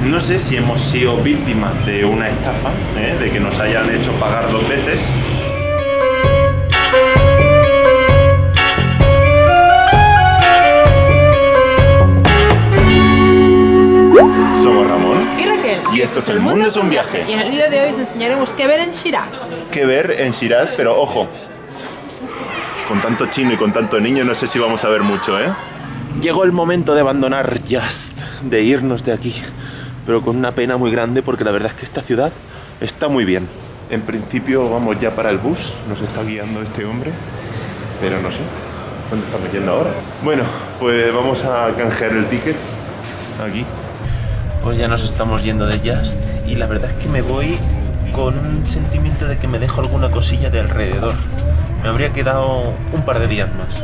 No sé si hemos sido víctimas de una estafa, de que nos hayan hecho pagar 2 veces. Somos Ramón y Raquel. Y esto es El Mundo es un Viaje. Y en el vídeo de hoy os enseñaremos qué ver en Shiraz. ¿Qué ver en Shiraz? Pero ojo, con tanto chino y con tanto niño no sé si vamos a ver mucho, ¿eh? Llegó el momento de abandonar Yazd, de irnos de aquí, pero con una pena muy grande porque la verdad es que esta ciudad está muy bien. En principio vamos ya para el bus, nos está guiando este hombre, pero no sé, ¿dónde estamos yendo ahora? Bueno, pues vamos a canjear el ticket aquí. Pues ya nos estamos yendo de Yazd y la verdad es que me voy con un sentimiento de que me dejo alguna cosilla de alrededor. Me habría quedado un par de días más.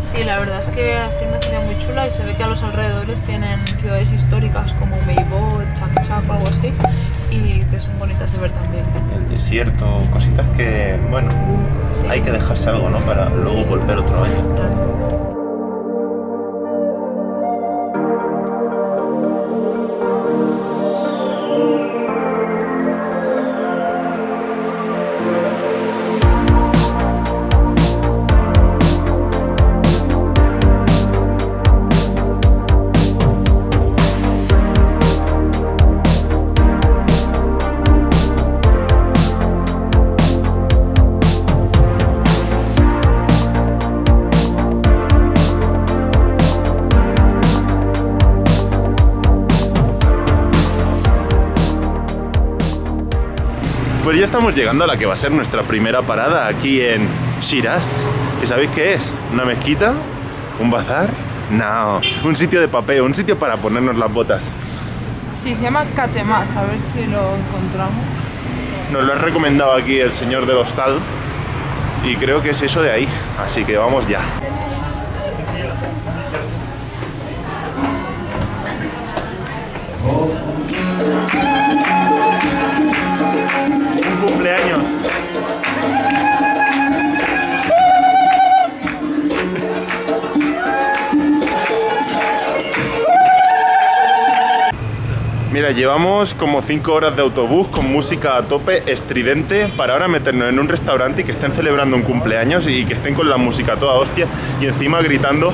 Sí, la verdad es que ha sido una ciudad muy chula y se ve que a los alrededores tienen ciudades históricas como Meibó, Changchak o algo así y que son bonitas de ver también. El desierto, cositas que, bueno, sí, hay que dejarse algo, ¿no? Para luego sí, volver otro año. Claro. Pues ya estamos llegando a la que va a ser nuestra primera parada aquí en Shiraz. ¿Y sabéis qué es? ¿Una mezquita? ¿Un bazar? No, un sitio de papeo, un sitio para ponernos las botas. Sí, se llama Katemas, a ver si lo encontramos. Nos lo ha recomendado aquí el señor del hostal y creo que es eso de ahí, así que vamos ya. Cumpleaños. Mira, llevamos como 5 horas de autobús con música a tope, estridente, para ahora meternos en un restaurante y que estén celebrando un cumpleaños y que estén con la música toda hostia y encima gritando.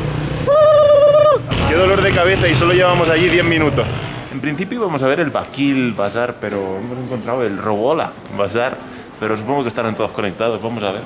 ¡Qué dolor de cabeza! Y solo llevamos allí 10 minutos. En principio íbamos a ver el Bakil Bazar, pero hemos encontrado el Rogola Bazar, pero supongo que estarán todos conectados, vamos a ver.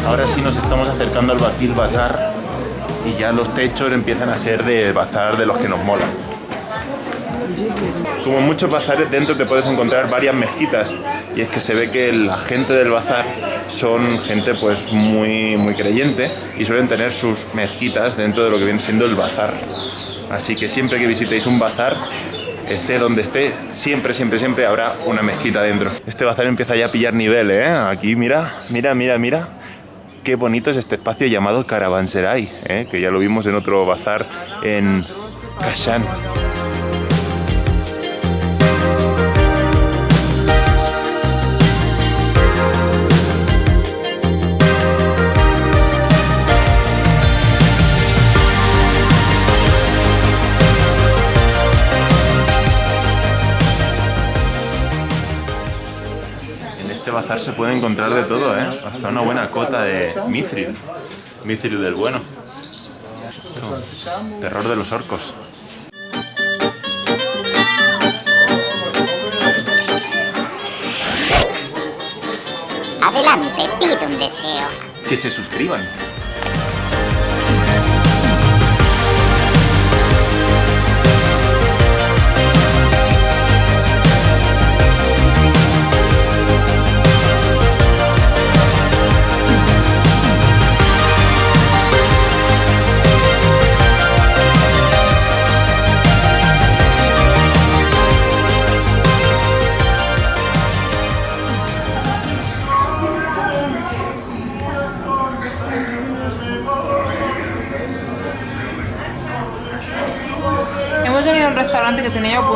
Ahora sí nos estamos acercando al Bakil Bazar y ya los techos empiezan a ser de bazar de los que nos molan. Como en muchos bazares dentro te puedes encontrar varias mezquitas y es que se ve que la gente del bazar son gente pues muy creyente y suelen tener sus mezquitas dentro de lo que viene siendo el bazar. Así que siempre que visitéis un bazar, esté donde esté, siempre habrá una mezquita dentro. Este bazar empieza ya a pillar nivel, ¿eh? Aquí mira. Qué bonito es este espacio llamado Caravanserai, que ya lo vimos en otro bazar en Kashan. En este bazar se puede encontrar de todo, hasta una buena cota de mithril del bueno. Terror de los orcos. Adelante, pide un deseo. Que se suscriban.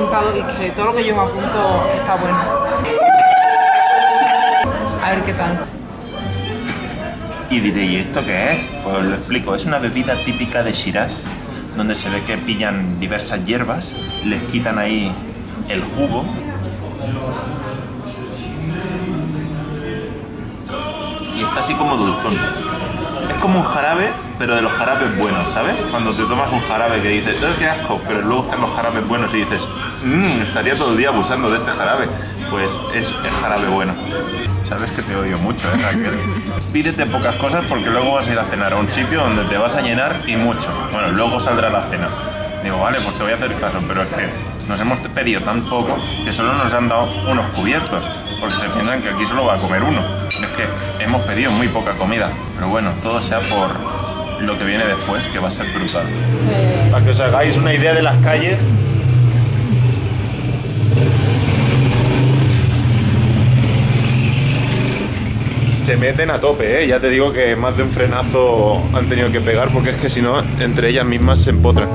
apuntado y que todo lo que yo me apunto está bueno. A ver qué tal. Y diré, ¿y esto qué es? Pues os lo explico. Es una bebida típica de Shiraz, donde se ve que pillan diversas hierbas, les quitan ahí el jugo y está así como dulzón. Es como un jarabe, pero de los jarabes buenos, ¿sabes? Cuando te tomas un jarabe que dices, ¡qué asco! Pero luego están los jarabes buenos y dices, estaría todo el día abusando de este jarabe. Pues es el jarabe bueno. Sabes que te odio mucho, Raquel. Pídete pocas cosas porque luego vas a ir a cenar a un sitio donde te vas a llenar y mucho. Bueno, luego saldrá la cena. Digo, vale, pues te voy a hacer caso, pero es que nos hemos pedido tan poco que solo nos han dado unos cubiertos, porque se piensan que aquí solo va a comer uno. Es que hemos pedido muy poca comida, pero bueno, todo sea por lo que viene después, que va a ser brutal. Para que os hagáis una idea de las calles. Se meten a tope, ya te digo que más de un frenazo han tenido que pegar porque es que si no, entre ellas mismas se empotran.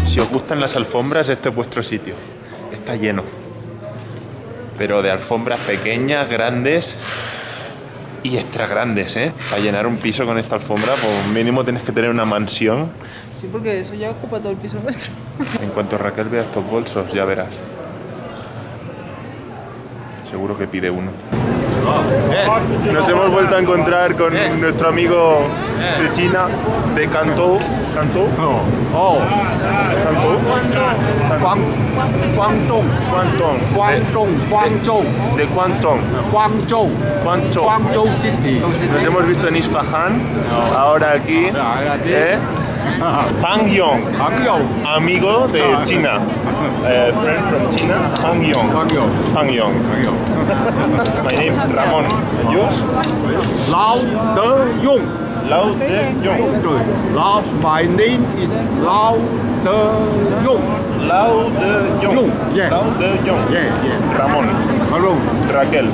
Si os gustan las alfombras, este es vuestro sitio. Está lleno. Pero de alfombras pequeñas, grandes y extra grandes, ¿eh? Para llenar un piso con esta alfombra, pues mínimo tienes que tener una mansión. Sí, porque eso ya ocupa todo el piso nuestro. En cuanto Raquel vea estos bolsos, ya verás. Seguro que pide uno. Nos hemos vuelto a encontrar con nuestro amigo de China, de Cantó. ¿Cantó? ¿Cantó? De Guangzhou City. Nos hemos visto en Isfahan, ahora aquí. Pang Yong, amigo de China. Friend from China, Pang Yong. My name is Ramón. ¿Y yours? Lao De Yong. Lao De Yong. My name is Lao De Yong. Lao De Yong. Yeah. Lao De Yong. Yeah. Ramón. Hello. Raquel.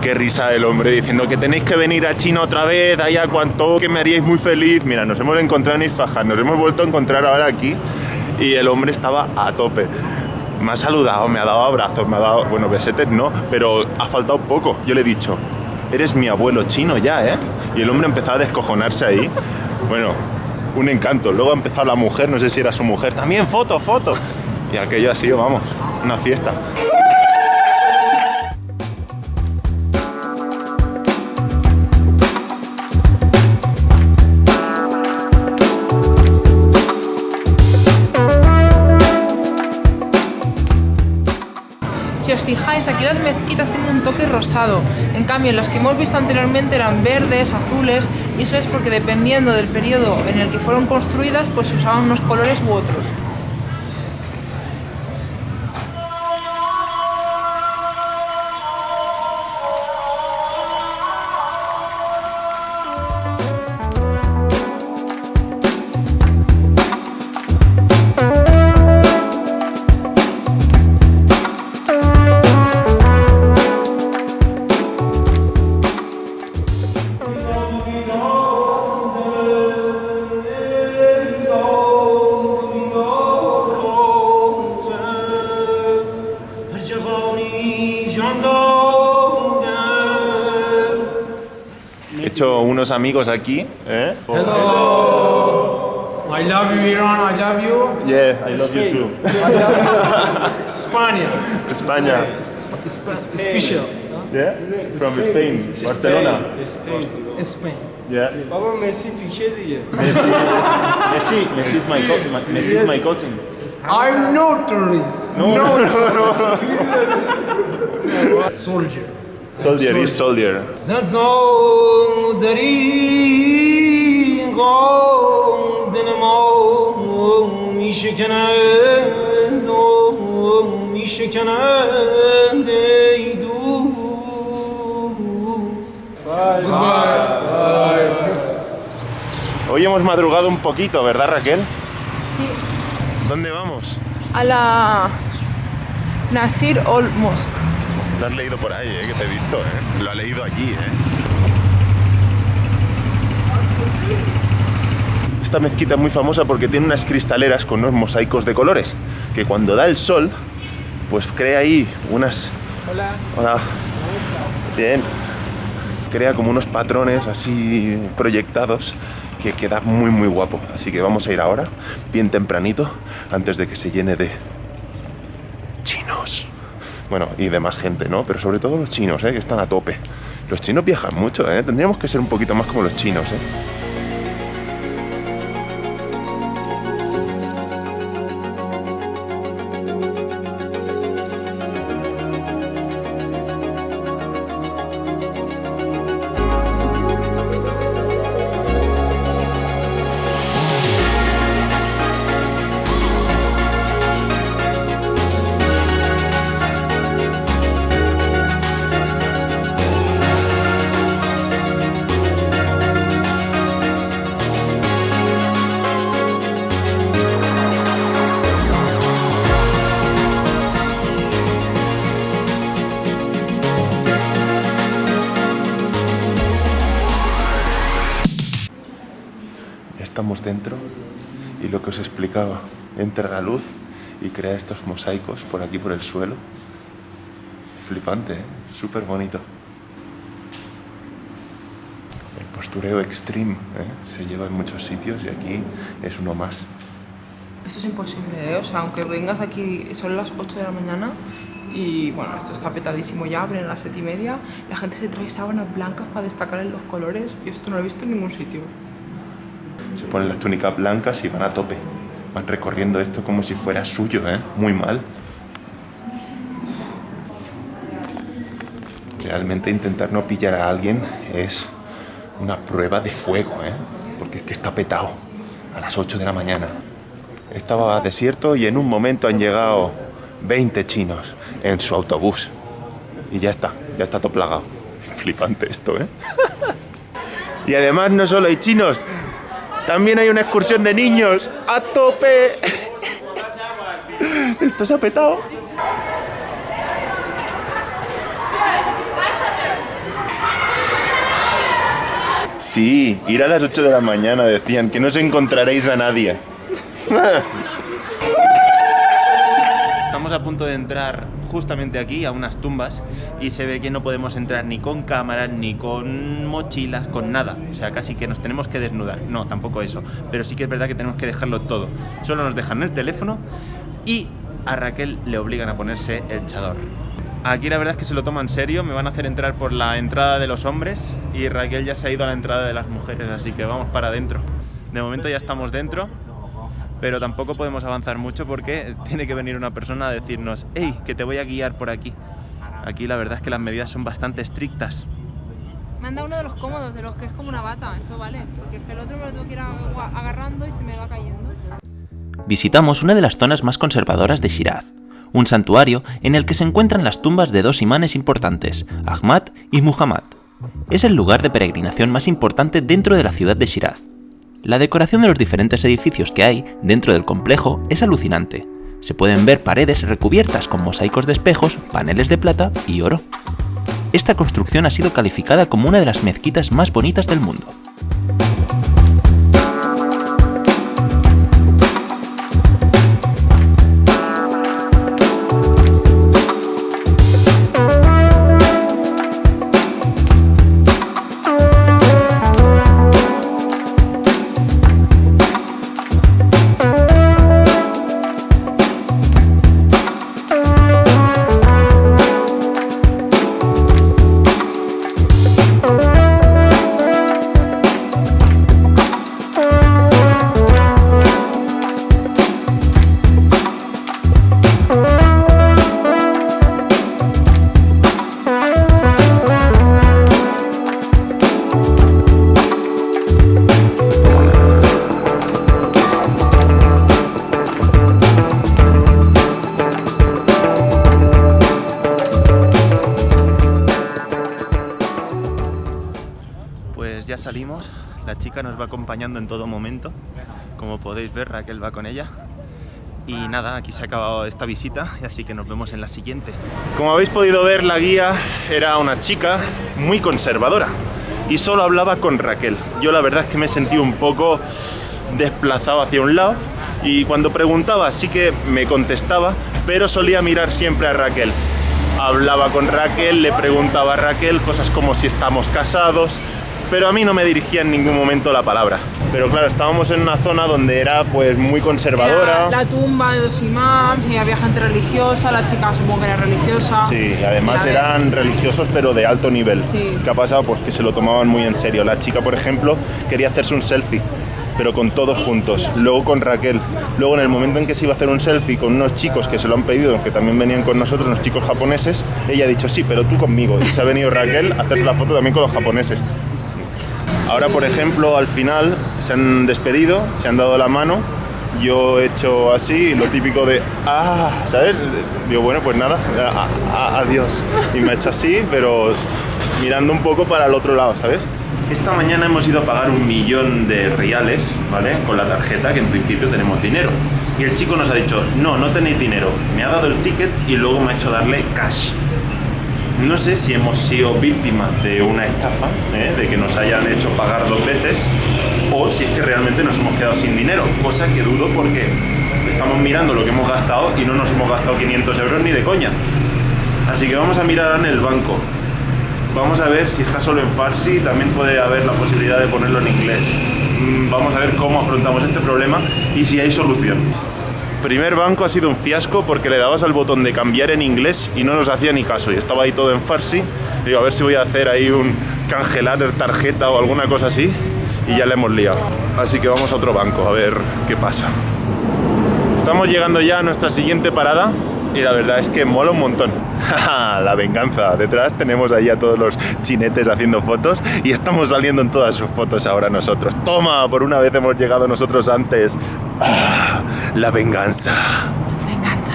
Qué risa el hombre diciendo que tenéis que venir a China otra vez, ahí a Guangzhou, que me haríais muy feliz. Mira, nos hemos encontrado en Isfahan, nos hemos vuelto a encontrar ahora aquí y el hombre estaba a tope. Me ha saludado, me ha dado abrazos, me ha dado, bueno, besetes no, pero ha faltado poco. Yo le he dicho, eres mi abuelo chino ya, ¿eh? Y el hombre empezó a descojonarse ahí. Bueno, un encanto. Luego ha empezado la mujer, no sé si era su mujer, también foto. Y aquello ha sido, vamos, una fiesta. Si os fijáis, aquí las mezquitas tienen un toque rosado. En cambio, las que hemos visto anteriormente eran verdes, azules, y eso es porque dependiendo del periodo en el que fueron construidas, pues usaban unos colores u otros. He hecho unos amigos aquí, ¿eh? Hello. I love you, Iran. I love you. Yeah, I love you too. España. España. Special. Yeah? From Spain, Barcelona. Spain. Yeah. Messi picture diye. Messi is my cousin. I'm no terrorist. No. Soldier. Soldier is soldier. زرزو دری دل ما میشکنند و میشکنند شکنند ای دوست. Hoy hemos madrugado un poquito, ¿verdad, Raquel? Sí. ¿Dónde vamos? A la Nasir Old Mosque. Lo has leído por ahí, que te he visto, Lo ha leído allí, Esta mezquita es muy famosa porque tiene unas cristaleras con unos mosaicos de colores, que cuando da el sol, pues crea ahí unas... Hola. Hola. Bien. Crea como unos patrones así proyectados que queda muy muy guapo. Así que vamos a ir ahora, bien tempranito, antes de que se llene de chinos. Bueno, y de más gente, ¿no? Pero sobre todo los chinos, que están a tope. Los chinos viajan mucho, Tendríamos que ser un poquito más como los chinos, Estamos dentro y lo que os explicaba, entra la luz y crea estos mosaicos por aquí por el suelo. Flipante, súper bonito. El postureo extreme, se lleva en muchos sitios y aquí es uno más. Esto es imposible, O sea, aunque vengas aquí, son las 8 de la mañana y bueno, esto está petadísimo ya, abren a las 7:30. La gente se trae sábanas blancas para destacar en los colores y esto no lo he visto en ningún sitio. Se ponen las túnicas blancas y van a tope. Van recorriendo esto como si fuera suyo, Muy mal. Realmente intentar no pillar a alguien es una prueba de fuego, Porque es que está petado a las 8 de la mañana. Estaba desierto y en un momento han llegado 20 chinos en su autobús. Y ya está todo plagado. Flipante esto, Y además no solo hay chinos, también hay una excursión de niños a tope. Esto se ha petado. Sí, ir a las 8 de la mañana, decían, que no os encontraréis a nadie. Estamos a punto de entrar justamente aquí a unas tumbas y se ve que no podemos entrar ni con cámaras, ni con mochilas, con nada. O sea, casi que nos tenemos que desnudar. No, tampoco eso. Pero sí que es verdad que tenemos que dejarlo todo. Solo nos dejan el teléfono y a Raquel le obligan a ponerse el chador. Aquí la verdad es que se lo toman en serio. Me van a hacer entrar por la entrada de los hombres y Raquel ya se ha ido a la entrada de las mujeres, así que vamos para adentro. De momento ya estamos dentro, pero tampoco podemos avanzar mucho porque tiene que venir una persona a decirnos: «Hey, que te voy a guiar por aquí». Aquí la verdad es que las medidas son bastante estrictas. Manda uno de los cómodos, de los que es como una bata, esto vale, porque es que el otro me lo tengo que ir agarrando y se me va cayendo. Visitamos una de las zonas más conservadoras de Shiraz, un santuario en el que se encuentran las tumbas de dos imanes importantes, Ahmad y Muhammad. Es el lugar de peregrinación más importante dentro de la ciudad de Shiraz. La decoración de los diferentes edificios que hay dentro del complejo es alucinante. Se pueden ver paredes recubiertas con mosaicos de espejos, paneles de plata y oro. Esta construcción ha sido calificada como una de las mezquitas más bonitas del mundo. ya salimos, la chica nos va acompañando en todo momento, como podéis ver, Raquel va con ella. Y nada, aquí se ha acabado esta visita, y así que nos vemos en la siguiente. Como habéis podido ver, la guía era una chica muy conservadora y solo hablaba con Raquel. Yo la verdad es que me sentí un poco desplazado hacia un lado y cuando preguntaba sí que me contestaba, pero solía mirar siempre a Raquel. Hablaba con Raquel, le preguntaba a Raquel cosas como si estamos casados, pero a mí no me dirigía en ningún momento la palabra. Pero claro, estábamos en una zona donde era pues muy conservadora. Era la tumba de 2 imams y había gente religiosa, la chica supongo que era religiosa. Sí, además eran religiosos pero de alto nivel. Sí. ¿Qué ha pasado? Pues que se lo tomaban muy en serio. La chica, por ejemplo, quería hacerse un selfie, pero con todos juntos, luego con Raquel. Luego en el momento en que se iba a hacer un selfie con unos chicos que se lo han pedido, que también venían con nosotros, unos chicos japoneses, ella ha dicho sí, pero tú conmigo. Y se ha venido Raquel a hacerse la foto también con los japoneses. Ahora, por ejemplo, al final se han despedido, se han dado la mano, yo he hecho así, lo típico de ¿sabes? Digo, bueno, pues nada, adiós. Y me ha hecho así, pero mirando un poco para el otro lado, ¿sabes? Esta mañana hemos ido a pagar 1 millón de riales, ¿vale? Con la tarjeta, que en principio tenemos dinero. Y el chico nos ha dicho, no tenéis dinero. Me ha dado el ticket y luego me ha hecho darle cash. No sé si hemos sido víctimas de una estafa, de que nos hayan hecho pagar 2 veces, o si es que realmente nos hemos quedado sin dinero, cosa que dudo porque estamos mirando lo que hemos gastado y no nos hemos gastado 500 euros ni de coña. Así que vamos a mirar en el banco. Vamos a ver si está solo en farsi, también puede haber la posibilidad de ponerlo en inglés. Vamos a ver cómo afrontamos este problema y si hay solución. Primer banco ha sido un fiasco porque le dabas al botón de cambiar en inglés y no nos hacía ni caso y estaba ahí todo en farsi. Digo, a ver si voy a hacer ahí un cancelar tarjeta o alguna cosa así y ya le hemos liado. Así que vamos a otro banco a ver qué pasa. Estamos llegando ya a nuestra siguiente parada y la verdad es que mola un montón. La venganza. Detrás tenemos ahí a todos los chinetes haciendo fotos y estamos saliendo en todas sus fotos ahora nosotros. ¡Toma! Por una vez hemos llegado nosotros antes. La venganza. Venganza.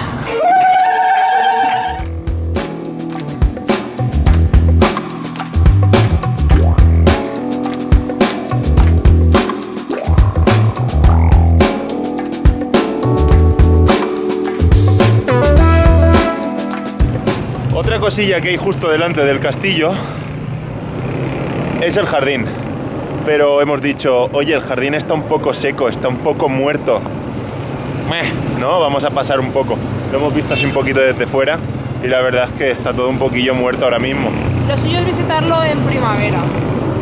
Otra cosilla que hay justo delante del castillo es el jardín. Pero hemos dicho, oye, el jardín está un poco seco, está un poco muerto. No, vamos a pasar un poco. Lo hemos visto así un poquito desde fuera y la verdad es que está todo un poquillo muerto ahora mismo. Lo suyo es visitarlo en primavera.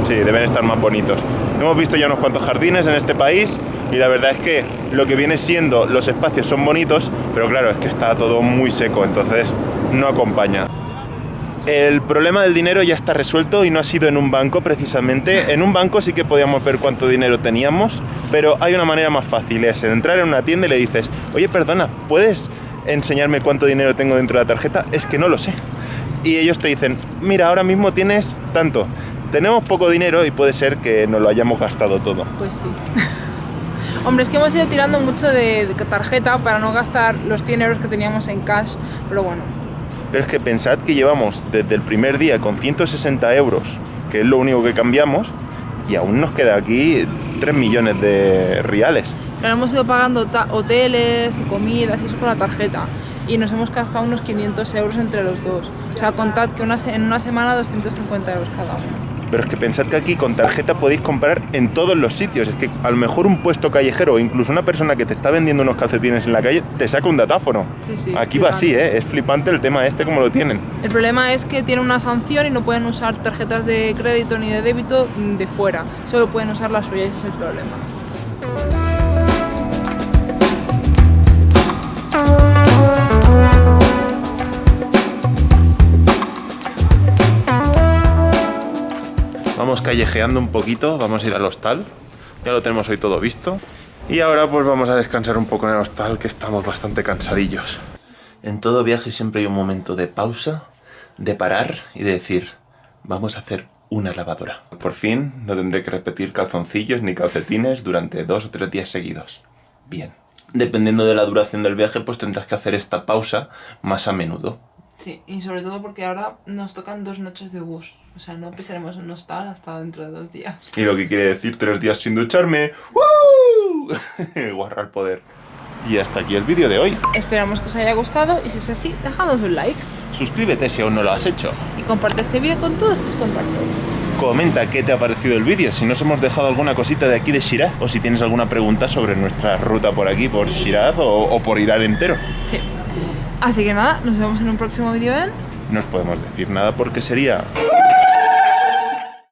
Sí, deben estar más bonitos. Hemos visto ya unos cuantos jardines en este país y la verdad es que lo que viene siendo los espacios son bonitos, pero claro, es que está todo muy seco, entonces no acompaña. El problema del dinero ya está resuelto y no ha sido en un banco precisamente. En un banco sí que podíamos ver cuánto dinero teníamos, pero hay una manera más fácil, es entrar en una tienda y le dices, oye, perdona, ¿puedes enseñarme cuánto dinero tengo dentro de la tarjeta? Es que no lo sé. Y ellos te dicen, mira, ahora mismo tienes tanto. Tenemos poco dinero y puede ser que nos lo hayamos gastado todo. Pues sí. Hombre, es que hemos ido tirando mucho de tarjeta para no gastar los 100 euros que teníamos en cash, pero bueno. Pero es que pensad que llevamos desde el primer día con 160 euros, que es lo único que cambiamos, y aún nos queda aquí 3 millones de riales. Pero hemos ido pagando hoteles, comidas y eso con la tarjeta. Y nos hemos gastado unos 500 euros entre los dos. O sea, contad que en una semana 250 euros cada uno. Pero es que pensad que aquí con tarjeta podéis comprar en todos los sitios. Es que a lo mejor un puesto callejero o incluso una persona que te está vendiendo unos calcetines en la calle te saca un datáfono. Sí, sí, aquí va así, es flipante el tema este como lo tienen. El problema es que tiene una sanción y no pueden usar tarjetas de crédito ni de débito de fuera. Solo pueden usar las suyas, ese es el problema. Vamos callejeando un poquito, vamos a ir al hostal, ya lo tenemos hoy todo visto. Y ahora pues vamos a descansar un poco en el hostal, que estamos bastante cansadillos. En todo viaje siempre hay un momento de pausa, de parar y de decir, vamos a hacer una lavadora. Por fin no tendré que repetir calzoncillos ni calcetines durante 2 o 3 días seguidos. Bien. Dependiendo de la duración del viaje, pues tendrás que hacer esta pausa más a menudo. Sí, y sobre todo porque ahora nos tocan 2 noches de bus. O sea, no pisaremos un hostal hasta dentro de 2 días. Y lo que quiere decir 3 días sin ducharme. ¡Woo! Guarra al poder. Y hasta aquí el vídeo de hoy. Esperamos que os haya gustado y si es así, dejadnos un like. Suscríbete si aún no lo has hecho. Y comparte este vídeo con todos tus contactos. Comenta qué te ha parecido el vídeo, si nos hemos dejado alguna cosita de aquí de Shiraz, o si tienes alguna pregunta sobre nuestra ruta por aquí, por Shiraz o por Irán entero. Sí. Así que nada, nos vemos en un próximo vídeo en... No os podemos decir nada porque sería...